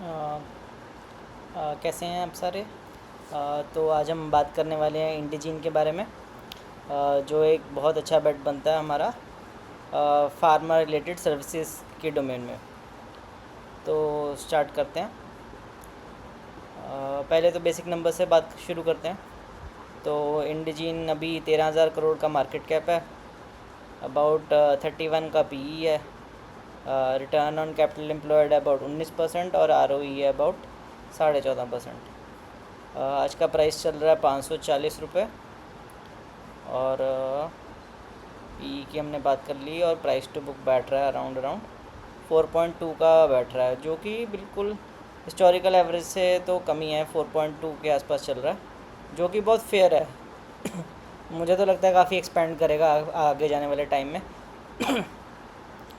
अ, कैसे हैं आप सारे। तो आज हम बात करने वाले हैं इंडिजीन के बारे में, जो एक बहुत अच्छा बेट बनता है हमारा फार्मर रिलेटेड सर्विसेज के डोमेन में। तो स्टार्ट करते हैं। पहले तो बेसिक नंबर से बात शुरू करते हैं। तो इंडिजीन अभी 13,000 करोड़ का मार्केट कैप है, अबाउट 31 का पीई है, रिटर्न ऑन कैपिटल एम्प्लॉयड है अबाउट 19% और आरओई है अबाउट 14.5%। आज का प्राइस चल रहा है 540 रुपये और पी की हमने बात कर ली और प्राइस टू बुक बैठ रहा है अराउंड 4.2 का बैठ रहा है, जो कि बिल्कुल हिस्टोरिकल एवरेज से तो कमी है। 4.2 के आसपास चल रहा है, जो कि बहुत फेयर है। मुझे तो लगता है काफ़ी एक्सपेंड करेगा आगे जाने वाले टाइम में।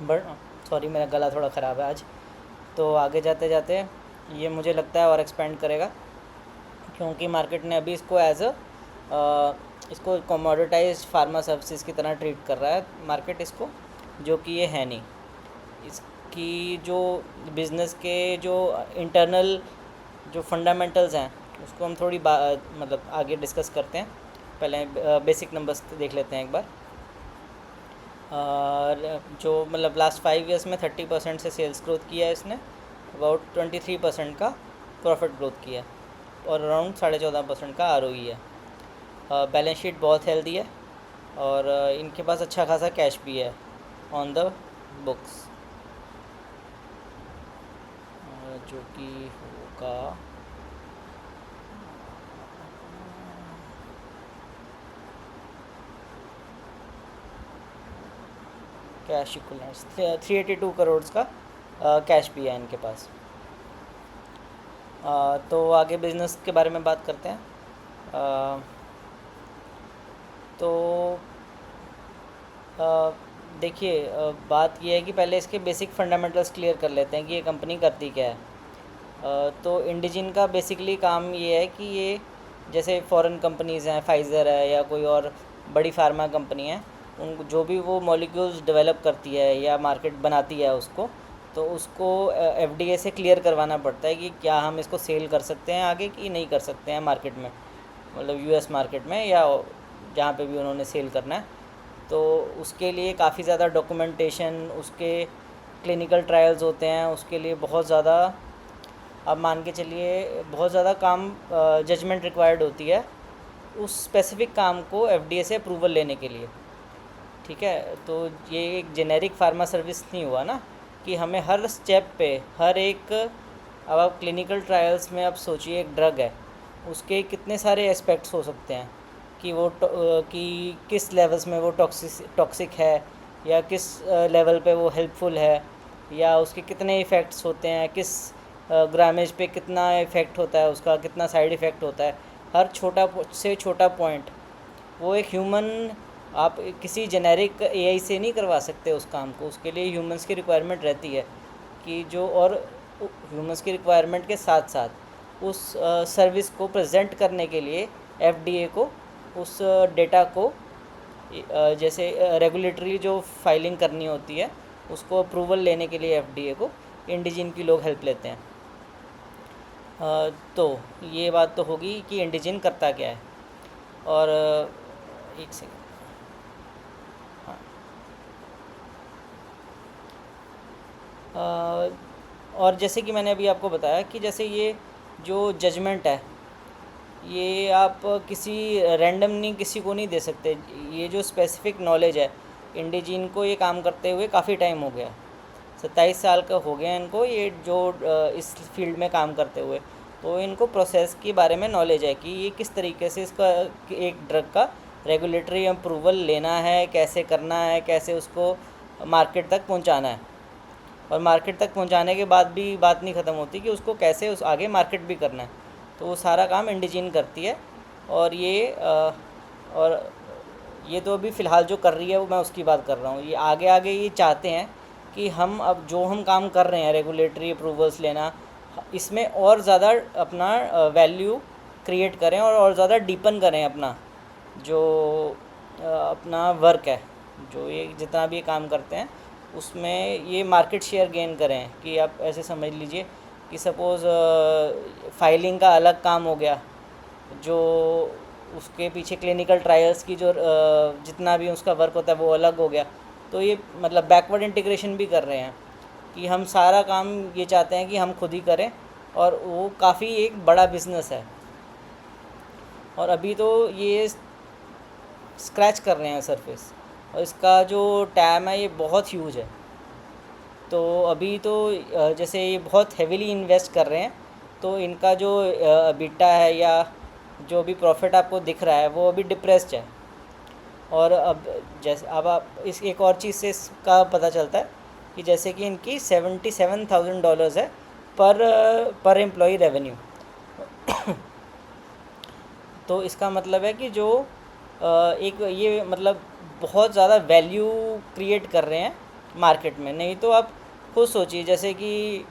बट सॉरी, मेरा गला थोड़ा ख़राब है आज। तो आगे जाते जाते ये मुझे लगता है और एक्सपेंड करेगा, क्योंकि मार्केट ने अभी इसको इसको कमोडिटाइज्ड फार्मा सर्विसेज की तरह ट्रीट कर रहा है मार्केट इसको, जो कि ये है नहीं। इसकी जो बिज़नेस के जो इंटरनल जो फंडामेंटल्स हैं उसको हम थोड़ी मतलब आगे डिस्कस करते हैं। पहले बेसिक नंबर्स देख लेते हैं एक बार। जो मतलब लास्ट 5 ईयर्स में 30% से सेल्स ग्रोथ किया है इसने, अबाउट 23% का प्रॉफिट ग्रोथ किया है और अराउंड 14.5% का आरओई है। बैलेंस शीट बहुत हेल्दी है और इनके पास अच्छा खासा कैश भी है ऑन द बुक्स, जो कि होगा कैश इक्विवेलेंट्स 382 करोड़ का कैश भी है इनके पास। तो आगे बिजनेस के बारे में बात करते हैं। तो देखिए, बात यह है कि पहले इसके बेसिक फंडामेंटल्स क्लियर कर लेते हैं कि ये कंपनी करती क्या है। तो इंडिजिन का बेसिकली काम ये है कि ये जैसे फॉरेन कंपनीज़ हैं, फाइज़र है या कोई और बड़ी फार्मा कंपनी है, उन जो भी वो मॉलिक्यूल्स डेवलप करती है या मार्केट बनाती है उसको, तो उसको एफडीए से क्लियर करवाना पड़ता है कि क्या हम इसको सेल कर सकते हैं आगे कि नहीं कर सकते हैं मार्केट में, मतलब यूएस मार्केट में या जहाँ पे भी उन्होंने सेल करना है। तो उसके लिए काफ़ी ज़्यादा डॉक्यूमेंटेशन, उसके क्लिनिकल ट्रायल्स होते हैं, उसके लिए बहुत ज़्यादा, अब मान के चलिए बहुत ज़्यादा काम, जजमेंट रिक्वायर्ड होती है उस स्पेसिफ़िक काम को एफडीए से अप्रूवल लेने के लिए। ठीक है, तो ये एक जेनेरिक फार्मा सर्विस नहीं हुआ ना कि हमें हर स्टेप पे हर एक, अब आप क्लिनिकल ट्रायल्स में आप सोचिए एक ड्रग है, उसके कितने सारे एस्पेक्ट्स हो सकते हैं कि वो कि किस लेवल्स में वो टॉक्सिक है या किस लेवल पे वो हेल्पफुल है, या उसके कितने इफ़ेक्ट्स होते हैं, किस ग्रामेज पे कितना इफ़ेक्ट होता है, उसका कितना साइड इफ़ेक्ट होता है। हर छोटा से छोटा पॉइंट वो एक ह्यूमन, आप किसी जेनेरिक एआई से नहीं करवा सकते उस काम को, उसके लिए ह्यूमंस की रिक्वायरमेंट रहती है कि जो, और ह्यूमंस की रिक्वायरमेंट के साथ साथ उस सर्विस को प्रेजेंट करने के लिए एफडीए को उस डेटा को जैसे रेगुलेटरी जो फाइलिंग करनी होती है उसको अप्रूवल लेने के लिए एफडीए को इंडिजिन की लोग हेल्प लेते हैं। तो ये बात तो होगी कि इंडिजिन करता क्या है। और एक सेकंड, हाँ। और जैसे कि मैंने अभी आपको बताया कि जैसे ये जो जजमेंट है ये आप किसी रैंडमली किसी को नहीं दे सकते। ये जो स्पेसिफिक नॉलेज है, इंडिजीन को ये काम करते हुए काफ़ी टाइम हो गया, 27 साल का हो गया इनको ये जो इस फील्ड में काम करते हुए। तो इनको प्रोसेस के बारे में नॉलेज है कि ये किस तरीके से इसका एक ड्रग का रेगुलेटरी अप्रूवल लेना है, कैसे करना है, कैसे उसको मार्केट तक पहुंचाना है, और मार्केट तक पहुंचाने के बाद भी बात नहीं ख़त्म होती कि उसको कैसे उस आगे मार्केट भी करना है। तो वो सारा काम इंडिजीन करती है। और और ये तो अभी फ़िलहाल जो कर रही है वो मैं उसकी बात कर रहा हूँ। ये आगे आगे ये चाहते हैं कि हम अब जो हम काम कर रहे हैं रेगुलेटरी अप्रूवल्स लेना, इसमें और ज़्यादा अपना वैल्यू क्रिएट करें और ज़्यादा डीपन करें अपना जो अपना वर्क है, जो ये जितना भी ये काम करते हैं उसमें ये मार्केट शेयर गेन करें। कि आप ऐसे समझ लीजिए कि सपोज़ फाइलिंग का अलग काम हो गया, जो उसके पीछे क्लिनिकल ट्रायल्स की जो जितना भी उसका वर्क होता है वो अलग हो गया। तो ये मतलब बैकवर्ड इंटीग्रेशन भी कर रहे हैं कि हम सारा काम ये चाहते हैं कि हम खुद ही करें, और वो काफ़ी एक बड़ा बिज़नेस है। और अभी तो ये स्क्रैच कर रहे हैं सरफेस, और इसका जो टैम है ये बहुत ह्यूज है। तो अभी तो जैसे ये बहुत हेविली इन्वेस्ट कर रहे हैं, तो इनका जो बिटा है या जो भी प्रॉफिट आपको दिख रहा है वो अभी डिप्रेस्ड है। और अब जैसे अब आप इस एक और चीज़ से इसका पता चलता है कि जैसे कि इनकी $77,000 है पर एम्प्लॉई रेवेन्यू। तो इसका मतलब है कि जो एक ये मतलब बहुत ज़्यादा वैल्यू क्रिएट कर रहे हैं मार्केट में। नहीं तो आप खुद सोचिए, जैसे कि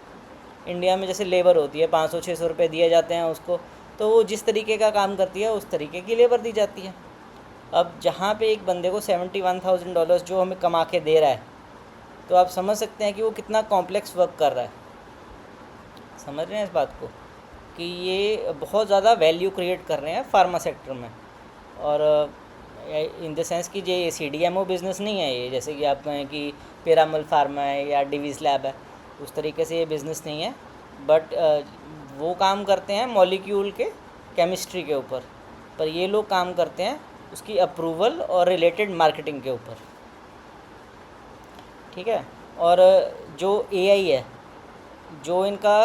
इंडिया में जैसे लेबर होती है 500-600 रुपये दिए जाते हैं उसको, तो वो जिस तरीके का काम करती है उस तरीके की लेबर दी जाती है। अब जहाँ पे एक बंदे को $71,000 जो हमें कमा के दे रहा है, तो आप समझ सकते हैं कि वो कितना कॉम्प्लेक्स वर्क कर रहा है। समझ रहे हैं इस बात को कि ये बहुत ज़्यादा वैल्यू क्रिएट कर रहे हैं फार्मा सेक्टर में। और इन द सेंस कि ये CDMO बिज़नेस नहीं है ये, जैसे कि आप कहें कि पिरामल फार्मा है या डिवीज़ लैब है, उस तरीके से ये बिज़नेस नहीं है। बट वो काम करते हैं मॉलिक्यूल के केमिस्ट्री के ऊपर, पर ये लोग काम करते हैं उसकी अप्रूवल और रिलेटेड मार्केटिंग के ऊपर। ठीक है। और जो AI है, जो इनका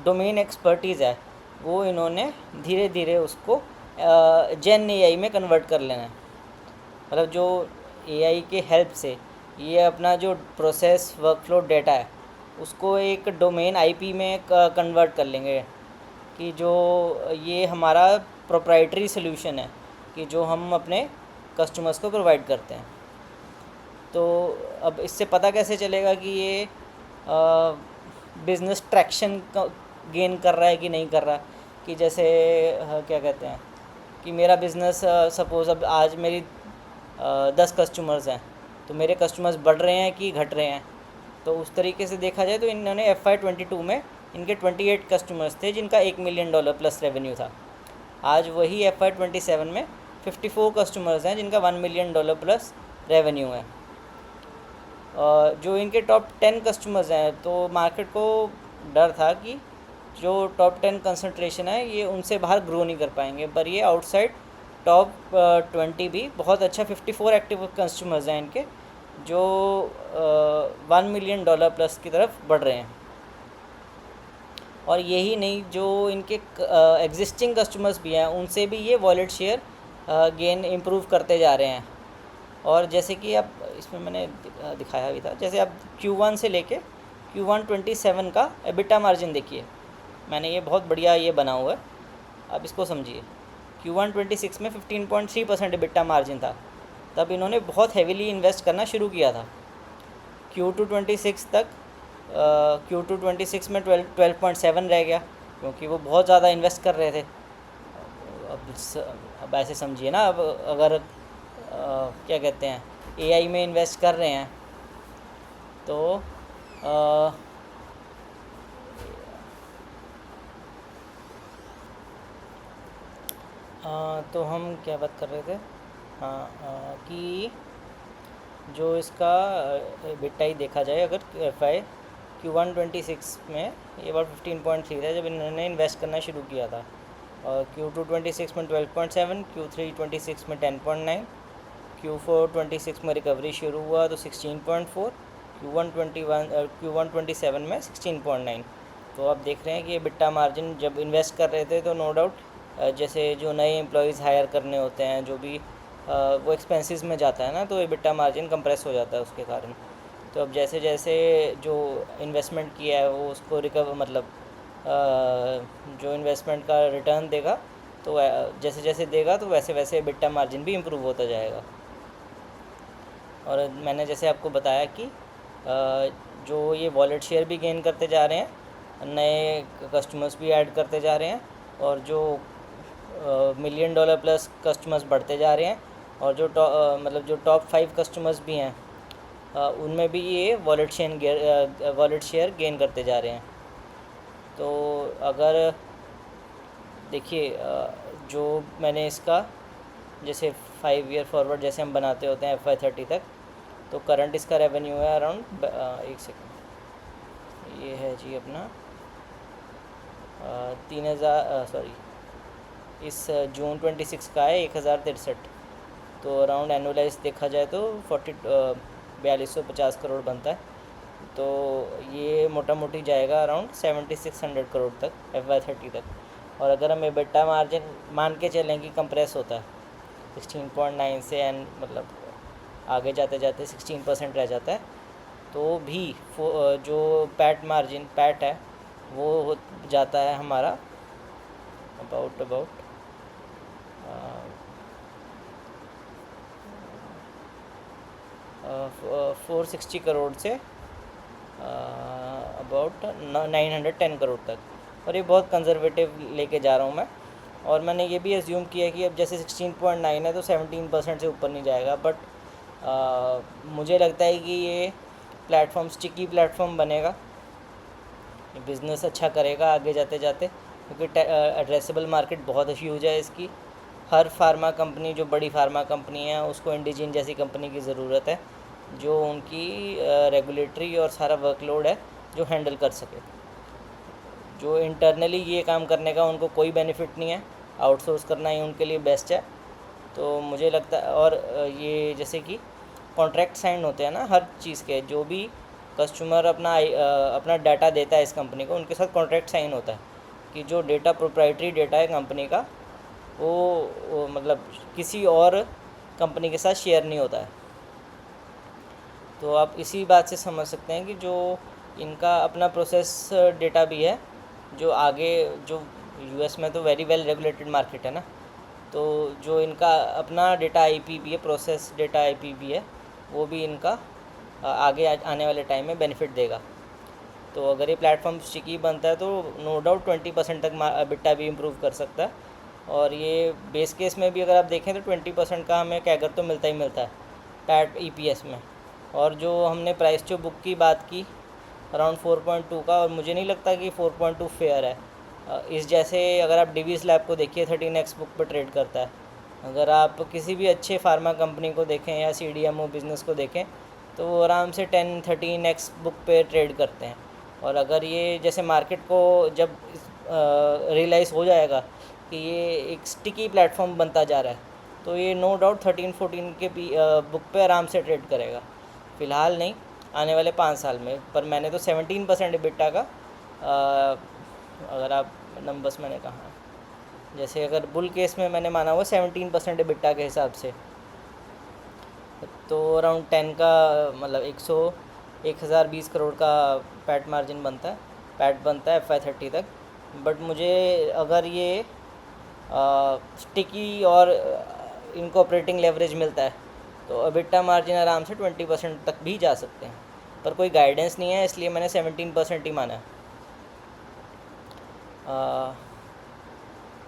डोमेन एक्सपर्टीज़ है, वो इन्होंने धीरे धीरे उसको जेन AI में कन्वर्ट कर लेना है। मतलब जो AI के हेल्प से ये अपना जो प्रोसेस वर्कफ्लो डेटा है उसको एक डोमेन IP में कन्वर्ट कर लेंगे, कि जो ये हमारा प्रोप्राइटरी सोल्यूशन है कि जो हम अपने कस्टमर्स को प्रोवाइड करते हैं। तो अब इससे पता कैसे चलेगा कि ये बिज़नेस ट्रैक्शन गेन कर रहा है कि नहीं कर रहा। कि जैसे क्या कहते हैं कि मेरा बिज़नेस सपोज़ अब आज मेरी 10 कस्टमर्स हैं, तो मेरे कस्टमर्स बढ़ रहे हैं कि घट रहे हैं। तो उस तरीके से देखा जाए तो इन्होंने FY22 में इनके 28 कस्टमर्स थे जिनका $1 मिलियन प्लस रेवेन्यू था। आज वही FY27 में 54 कस्टमर्स हैं जिनका $1 मिलियन प्लस रेवेन्यू है। जो इनके टॉप 10 कस्टमर्स हैं, तो मार्केट को डर था कि जो टॉप 10 कंसंट्रेशन है ये उनसे बाहर ग्रो नहीं कर पाएंगे, पर ये आउटसाइड टॉप 20 भी बहुत अच्छा 54 एक्टिव कस्टमर्स हैं इनके, जो $1 मिलियन प्लस की तरफ बढ़ रहे हैं। और यही नहीं, जो इनके एग्जिस्टिंग कस्टमर्स भी हैं उनसे भी ये वॉलेट शेयर गेन इम्प्रूव करते जा रहे हैं। और जैसे कि आप इसमें मैंने दिखाया भी था, जैसे आप Q1 से लेके Q1 27 का EBITDA मार्जिन देखिए, मैंने ये बहुत बढ़िया ये बना हुआ है, आप इसको समझिए। Q1 26 में 15.3% EBITDA मार्जिन था, तब इन्होंने बहुत हेविली इन्वेस्ट करना शुरू किया था। Q2 26 तक Q2 26 में 12.7 रह गया, क्योंकि वो बहुत ज़्यादा इन्वेस्ट कर रहे थे। अब ऐसे समझिए ना, अब अगर क्या कहते हैं AI में इन्वेस्ट कर रहे हैं तो तो हम क्या बात कर रहे थे, हाँ, कि जो इसका बिटा ही देखा जाए, अगर Q1 26 में ये बार 15.3 था जब इन्होंने इन्वेस्ट करना शुरू किया था, और Q2 26 में 12.7, Q3 26 में 10.9, Q4 26 में रिकवरी शुरू हुआ तो 16.4, Q1 27 में 16.9। तो आप देख रहे हैं कि ये बिट्टा मार्जिन जब इन्वेस्ट कर रहे थे तो नो डाउट जैसे जो नए एम्प्लॉयज़ हायर करने होते हैं, जो भी वो एक्सपेंसेस में जाता है ना, तो ये बिट्टा मार्जिन कंप्रेस हो जाता है उसके कारण। तो अब जैसे जैसे जो इन्वेस्टमेंट किया है वो उसको रिकवर मतलब जो इन्वेस्टमेंट का रिटर्न देगा, तो जैसे जैसे देगा तो वैसे वैसे बिट्टा मार्जिन भी इम्प्रूव होता जाएगा। और मैंने जैसे आपको बताया कि जो ये वॉलेट शेयर भी गेन करते जा रहे हैं, नए कस्टमर्स भी ऐड करते जा रहे हैं, और जो $1 मिलियन प्लस कस्टमर्स बढ़ते जा रहे हैं, और जो मतलब जो टॉप 5 कस्टमर्स भी हैं उनमें भी ये वॉलेट शेयर गेन करते जा रहे हैं। तो अगर देखिए जो मैंने इसका जैसे 5 ईयर फॉरवर्ड जैसे हम बनाते होते हैं FY30 तक, तो करंट इसका रेवेन्यू है अराउंड 1 सेकेंड, ये है जी अपना 3000 सॉरी इस जून 26 का है 1063। तो अराउंड एनुअलाइज देखा जाए तो 4250 करोड़ बनता है। तो ये मोटा मोटी जाएगा अराउंड 7600 करोड़ तक FY30 तक। और अगर हम एबिटा मार्जिन मान के चलें कि कंप्रेस होता है 16.9 से एंड मतलब आगे जाते जाते 16% रह जाता है, तो भी जो पैट मार्जिन पैट है वो हो जाता है हमारा about 460 crore say about 910 crore तक। और ये बहुत कंजर्वेटिव लेके जा रहा हूँ मैं। और मैंने ये भी एज्यूम किया कि अब जैसे 16.9 है तो 17% से ऊपर नहीं जाएगा, बट मुझे लगता है कि ये प्लेटफॉर्म स्टिकी प्लेटफॉर्म बनेगा, बिज़नेस अच्छा करेगा आगे जाते जाते, क्योंकि एड्रेसेबल मार्केट बहुत ह्यूज है इसकी। हर फार्मा कंपनी जो बड़ी फार्मा कंपनी है उसको इंडिजीन जैसी कंपनी की ज़रूरत है, जो उनकी रेगुलेटरी और सारा वर्कलोड है जो हैंडल कर सके। जो इंटरनली ये काम करने का उनको कोई बेनिफिट नहीं है, आउटसोर्स करना ही उनके लिए बेस्ट है। तो मुझे लगता है, और ये जैसे कि कॉन्ट्रैक्ट साइन होते हैं ना हर चीज़ के, जो भी कस्टमर अपना डाटा देता है इस कंपनी को, उनके साथ कॉन्ट्रैक्ट साइन होता है कि जो डेटा प्रोप्राइटरी डेटा है कंपनी का वो मतलब किसी और कंपनी के साथ शेयर नहीं होता है। तो आप इसी बात से समझ सकते हैं कि जो इनका अपना प्रोसेस डेटा भी है, जो आगे जो US में तो वेरी वेल रेगुलेटेड मार्केट है ना, तो जो इनका अपना डेटा IP भी है, प्रोसेस डेटा IP भी है, वो भी इनका आगे आने वाले टाइम में बेनिफिट देगा। तो अगर ये प्लेटफॉर्म स्टिकी बनता है तो नो डाउट 20% तक बिट्टा भी इम्प्रूव कर सकता है। और ये बेस केस में भी अगर आप देखें तो 20% का हमें कैगर तो मिलता ही मिलता है पैट EPS में। और जो हमने प्राइस टू बुक की बात की अराउंड 4.2 का, और मुझे नहीं लगता कि 4.2 फेयर है। इस जैसे अगर आप डिवीज़ लैब को देखिए 13x बुक पर ट्रेड करता है, अगर आप किसी भी अच्छे फार्मा कंपनी को देखें या CDMO बिज़नेस को देखें तो वो आराम से 10-13x बुक पे ट्रेड करते हैं। और अगर ये जैसे मार्केट को जब रियलाइज़ हो जाएगा कि ये एक स्टिकी प्लेटफॉर्म बनता जा रहा है, तो ये नो डाउट 13-14 के बुक पे आराम से ट्रेड करेगा। फ़िलहाल नहीं, आने वाले 5 साल में। पर मैंने तो 17% EBITDA का अगर आप नंबर्स मैंने कहा, जैसे अगर बुल केस में मैंने माना हुआ 17% EBITDA के हिसाब से, तो अराउंड 10 का मतलब 1020 करोड़ का पैट मार्जिन बनता है, पैट बनता है FY30 तक। बट मुझे अगर ये स्टिकी और इनको ऑपरेटिंग लेवरेज मिलता है तो EBITDA मार्जिन आराम से 20% तक भी जा सकते हैं, पर कोई गाइडेंस नहीं है, इसलिए मैंने 17% ही माना है।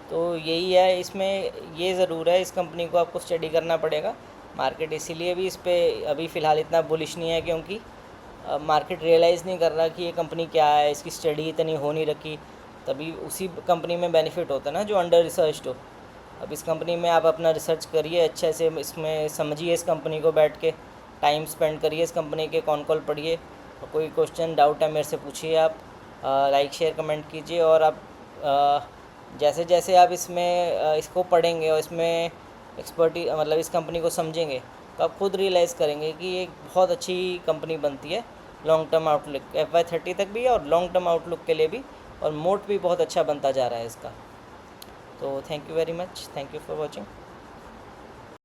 तो यही है, इसमें ये ज़रूर है इस कंपनी को आपको स्टडी करना पड़ेगा। मार्केट इसीलिए भी इस पर अभी फ़िलहाल इतना बुलिश नहीं है क्योंकि मार्केट रियलाइज़ नहीं कर रहा कि ये कंपनी क्या है, इसकी स्टडी इतनी हो नहीं रखी। तभी उसी कंपनी में बेनिफिट होता है ना जो अंडर रिसर्च हो। अब इस कंपनी में आप अपना रिसर्च करिए अच्छे से, इसमें समझिए इस कंपनी को, बैठ के टाइम स्पेंड करिए इस कंपनी के कॉन कॉल पढ़िए, और कोई क्वेश्चन डाउट है मेरे से पूछिए आप, लाइक शेयर कमेंट कीजिए। और आप जैसे जैसे आप इसमें इसको पढ़ेंगे और इसमें एक्सपर्टी मतलब इस कंपनी को समझेंगे तो आप खुद रियलाइज़ करेंगे कि ये बहुत अच्छी कंपनी बनती है लॉन्ग टर्म आउटलुक FY30 तक भी, और लॉन्ग टर्म आउटलुक के लिए भी, और मोट भी बहुत अच्छा बनता जा रहा है इसका। तो thank you very much, thank you for watching.